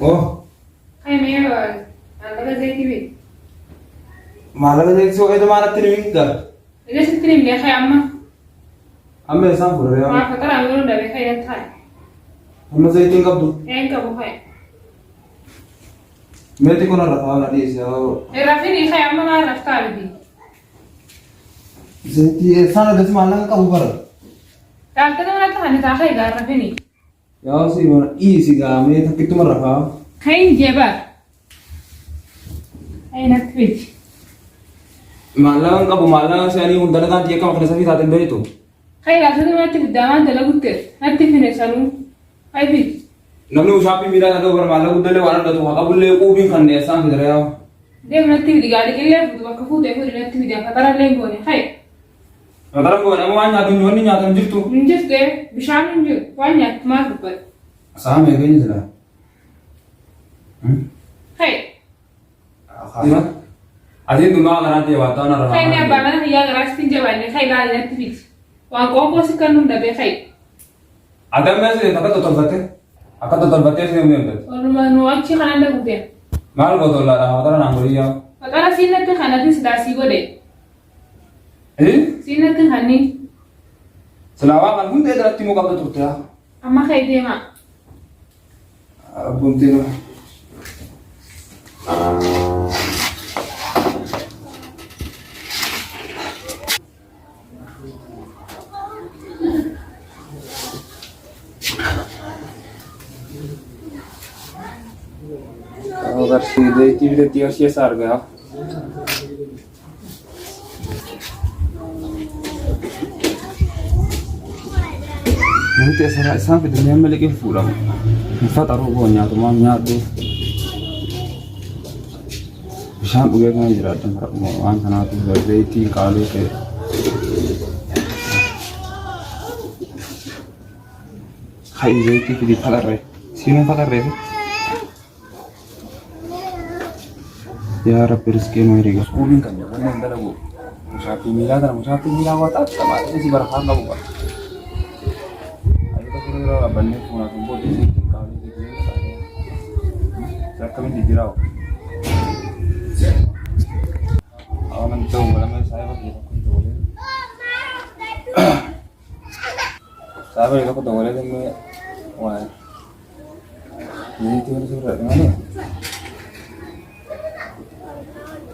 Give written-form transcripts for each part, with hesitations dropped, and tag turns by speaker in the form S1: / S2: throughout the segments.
S1: Oh,
S2: Hai Mewar, alaga zaiti bi.
S1: malaga jadi so itu mana tiri enggak?
S2: Ida sitrim dia hai amma.
S1: Ambil sampur ya.
S2: Ma fatara angolo da be hai yan thai.
S1: Amma saya tinggal tuh.
S2: En ka bu hai.
S1: Meti kono rafa na di sih.
S2: Rafini hai amma ma rafta bi.
S1: Jadi sana dari mana kamu bar?
S2: Tal ta na ta hani ta hai ga rafini.
S1: Ya sih mana sih kami tapi itu rafa.
S2: Hai jeba. Hai na twitch.
S1: Malang kamu malang saya ini undang kan dia kamu kena sakit hati itu.
S2: Hai ga tu na ti daman da lagutte. Natti fine sanu. Hai bi.
S1: Namni usapi mira na do bar malang udah le waran do haka bulle ko bin kan ne sang kidare ya.
S2: Dem natti di gali kelle bu ka fu de fu natti di fatara le ngone. Hai.
S1: Nadaram ko na mo anya do nyoni nya tan jirtu.
S2: Ninjas de bishan ninju. Wanya ma rupat.
S1: Sama ya gini sudah.
S2: Hai.
S1: Iya. Adi itu mah nanti watan orang.
S2: Hai ne bana ya garas tinja bane hai ga natti bi. Wa ko ko sikan da be hai.
S1: Ada mesej kata total bate. Aka total bate sih ini.
S2: Ormanu achi khana da gute.
S1: Mal botol lah, hotel nanggur ya.
S2: Patara sinna te khana dis dasi gode. Sinna te khani.
S1: Selawa kan pun tidak timu kapan tuh ya.
S2: Amma khai de ma.
S1: Bunti lah. Agar si deh tidak tiar sia sarga. Nanti asal sampai dunia milik pulang. Masa taruh bonya tuh mamnya tuh. Bisa gue kan jerat dan harap mau sana tuh berarti kali ke. Hai zaiti di pagar re. Sini pagar re. Ya Rabbi rezeki mau irigas kuning kan ya mana ntar aku musafi mila watat sama ini si barang kamu pak ayo kita kira abannya pun aku buat di sini kali di sini saya kami di jirau awan itu malam saya pakai aku boleh saya pakai aku boleh dengan wah ini itu harus berat dengan ini.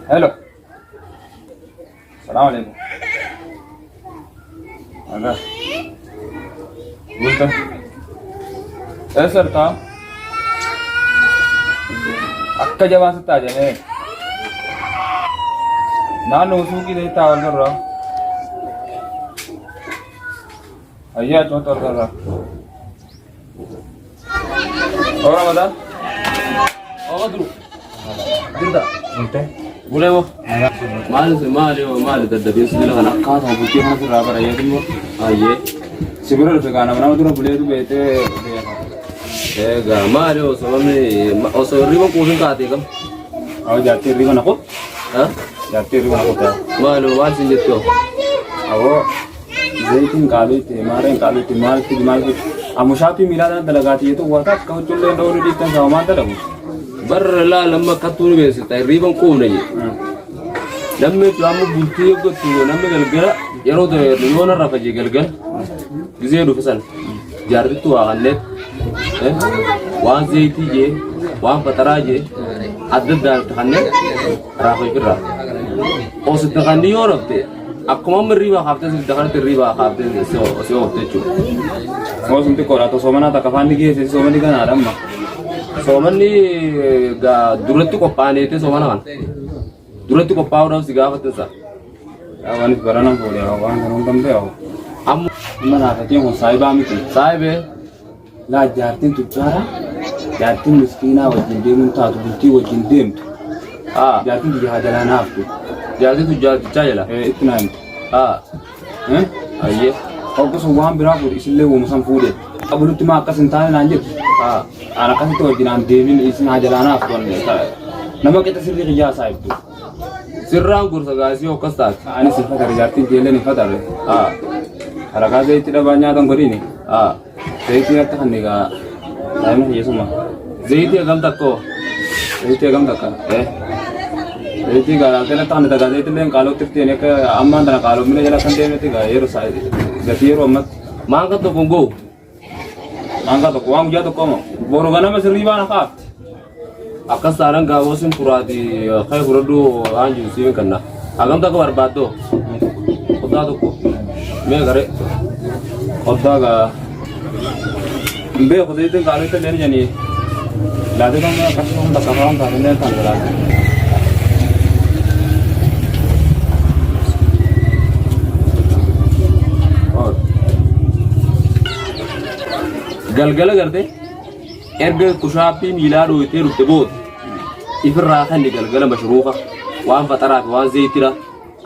S1: Hello. Assalamualaikum. Ada. Bukan. Sir था अक्का जवान से ताजा है ना नोसू की देता और कर रहा अय्या चौथा कर रहा और बता और दूर दूर उनते बोले वो माल करते भी इसलिए लगा ना कहाँ था बुकिंग ना फिर राबर आये तुम आये सिमरन से गाना बना तुम बोले तो बेटे मारे वो सब में और सब रिबन कोशिश करते कम और जाते रिबन आपको हाँ जाते रिबन आपको क्या माल सिंजेत को अब वो जैतिन काली थे माल की अब मुशाफी मिला था लगाती है तो वो था कहूँ चुल्ले डोरी डिस्टेंस सामान था लगू बर ला लम्बा कतूर में से ताई रिबन को नहीं लम्बे प्लामो बुल्ती को तू लम्बे गलगला यारो तो रिबन रखा जी गलगल गिज़े रुफ़सल जारती तो आगले वहाँ ज़ैती जे वहाँ पतरा जे अदद दाल खाने राफ़ी फिर राफ़ और सिद्ध खानी और रखते अक्कम में रिबा खाते सिद्ध खाने ते रिबा खाते से होते चुप और सुनते कोरा तो सोमना तक खाने की ऐसे सोमनी का नारम मा सोमनी गा दुरत्तु को पाने थे सोमना kan दुरत्तु को पावरा सिगा खाते सा अवानी बराना बोले अवान करूँ तम पे आओ am mana katanya mau saya bami tuh saya be lah jatin tuh cara jatin miskina wajin dem tuh atau bukti wajin dem jatin tuh jalan aku jatin tuh jalan caya lah itu nanti aye kau tuh semua berapa isinya वो musam fude अब lu cuma akas entar lanjut anak kan itu wajin demin isinya jalan aku nih nama kita sendiri kerja saya itu sirrang kursa gasi okas tak ani sirfa dari jatin jalan nih fatar harga saya tidak banyak orang beri ni, saya tidak tahan ni ka, saya mah Yesus mah, Zaiti agam takko. Zaiti agam takka. Zaiti gara tela tan daga zaiti len kalo tirti ne ka amma dana kalo mine jala kan de ne ga yero sai gatiro amma manga to kongo. Manga to kuang ja to komo. Boro gana me riba na ka. Akas sarang gawosin puradi khay buradu anju siwen kanna. Agam takko barbado. Khoda to ko. Me gare. Khoda ga Mbe khode te kalo te len jani. Lade kan kasum takka ram ta ne tan gala. galgala garde erga kushapi milado ite rutte bod ifra khani galgala mashruqa waan fatara waan zeytira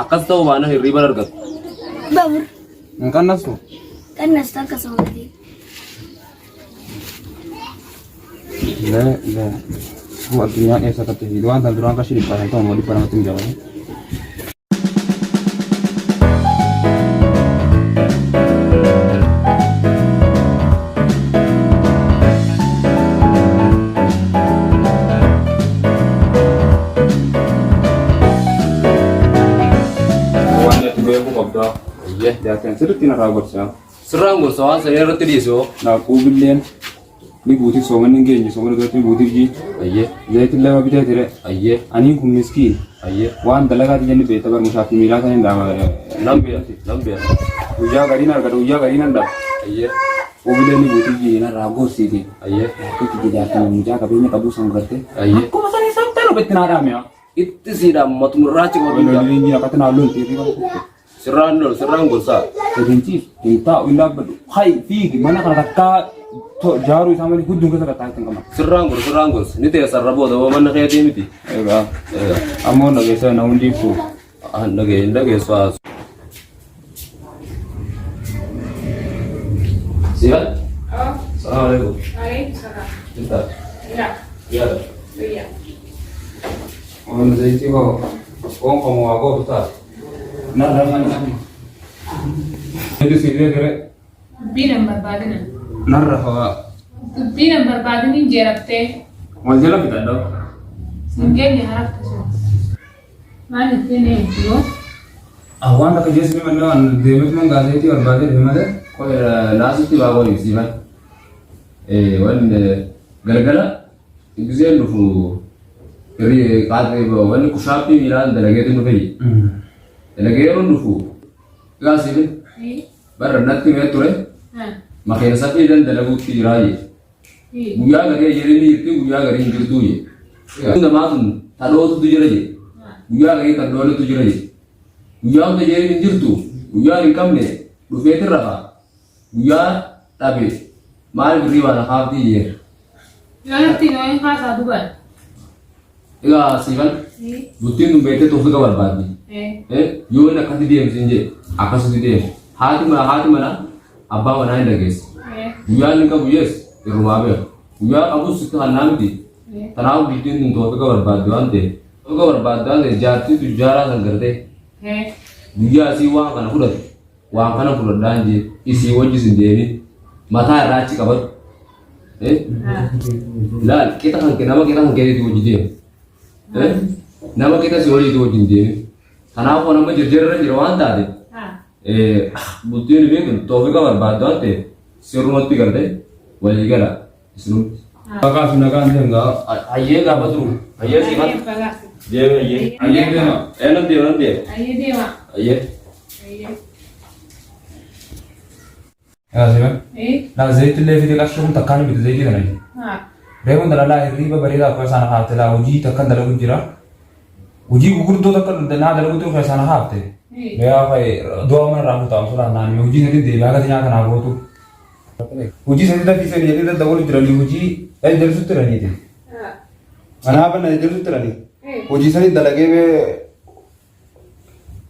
S1: akastaw baana hirriba argat
S3: babur
S1: kan nasu
S3: taka sawati
S1: la huwa dunya esa kate hidwan dan durang ka shiri pa to mo di parang tim jawa Iya, jangan sedikit nak rawat sah.
S4: Serang gursawan saya reti dia so.
S1: Nak kubilin, ni butik soman ni gini, soman itu tu butik ji.
S4: Iya,
S1: jadi tu lepas kita tidak.
S4: iya,
S1: Ani kum miskin.
S4: iya.
S1: Wan dalaga tu jadi beta bar musafir mila kan yang dah.
S4: Lambiar,
S1: Uja kari nak dah.
S4: Iya,
S1: Kubilin ni butik ji, nak rawat sih ni.
S4: iya,
S1: Aku tidak jalan, muja kabinya kabu sanggarte.
S4: iya.
S1: Aku masa ni sampai lo betina ada mea.
S4: Itu sih dah mat meraci
S1: Kalau
S4: mobil.
S1: ni nak kata nak lun, tiada kan.
S4: Serang gursa.
S1: Sebenci, kita ulah ber. Hai, fig, mana kalau kata jaru sama ni kudung kita kata tengkam.
S4: Serang gurs. Ini teh sarabo dah mana kayak dia miti.
S1: Ega, amon lagi saya naundi fu.
S4: Lagi suas. Siap?
S2: Oh,
S4: Assalamualaikum.
S2: waalaikumsalam.
S4: Cinta.
S2: Ya,
S4: Iya.
S2: iya.
S1: On zaiti ko, on kamu aku tuh. Nah, mana? Itu sih dia kira.
S2: Bina barbadina.
S1: Narra
S2: Bina barbadini jerapte.
S1: Wajah kita dong.
S2: Singgeli harap tu. Mana tene itu?
S1: Awan tak kerja sini mana? Demet menggaji itu orang bagai demet.
S4: Kau nasi tu bawa ni sih man. Wan gara-gara itu sih nufu. Kiri kate bawa wan kushapi milan dalage tu nufi. Dalage tu nufu. Kasih ni. Baru nanti meture. Makin sapi dan dalagu tirai. Buya gari jadi ni itu buya gari yang itu ye. Itu nama tu taruh tu jadi. Buya gari taruh tu jadi. Buya tu jadi ni itu. Buya rikam ni. Bukan terapa. Buya tapi mal beriwan hafti ye.
S2: Yang nanti yang khas ada bukan?
S4: Ega sivan. Butin tu bete tu suka berbadi. Yo nak kasih dia mesti akas dia. Hati mana abang mana yang guys. Buya ni kau buyes di rumah be. Buya aku suka nanti. Tanah bitin tu suka berbadi ante. Suka berbadi ante jatuh tu jarang sanggerde. Buya si wang kana kuda danji isi wajib sendiri. Mata raci kabar. Lal kita kan kenapa kita kan kiri tu wajib dia. Nama kita si wajib tu wajib dia. Tanah apa nama jerjeran jerawan tadi. Butuh ni kan, topik apa berbahasa tu, seorang mati kerja, wajib kala, isnu. Kakak sunakan dia enggak, ayah enggak betul, ayah sih kan, dia nanti,
S2: Ayah dia mak.
S4: ayah.
S1: Ya sih kan? Nah zaiti levi dia kasih pun tekan gitu zaiti kan lagi. Rehun dalam riba berita apa sana hafte lah, uji tekan dalam ujira, uji gugur tu tekan dalam itu apa sana hafte. Ya apa? Dua mana ramu tahu soal nani uji nanti dia agak jangan kena aku tu. Uji saya tidak bisa lihat tidak tahu literally uji, jadi sudah terani itu. Mana apa nanti jadi sudah terani. Uji saya tidak lagi be.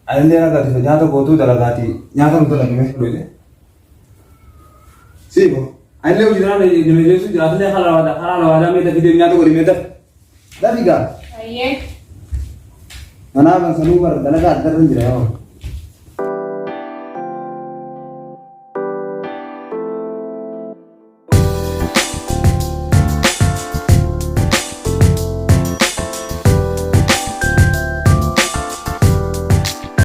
S1: Anda yang kata jangan tu gotu dalam hati, jangan tu lagi be dulu. Siapa? Anda uji dalam ini jadi sudah jelasnya kalau ada mereka video nyata kori mereka. Dah tiga.
S2: Ayah.
S1: Mana bang selalu ber dalam ada terus jadi.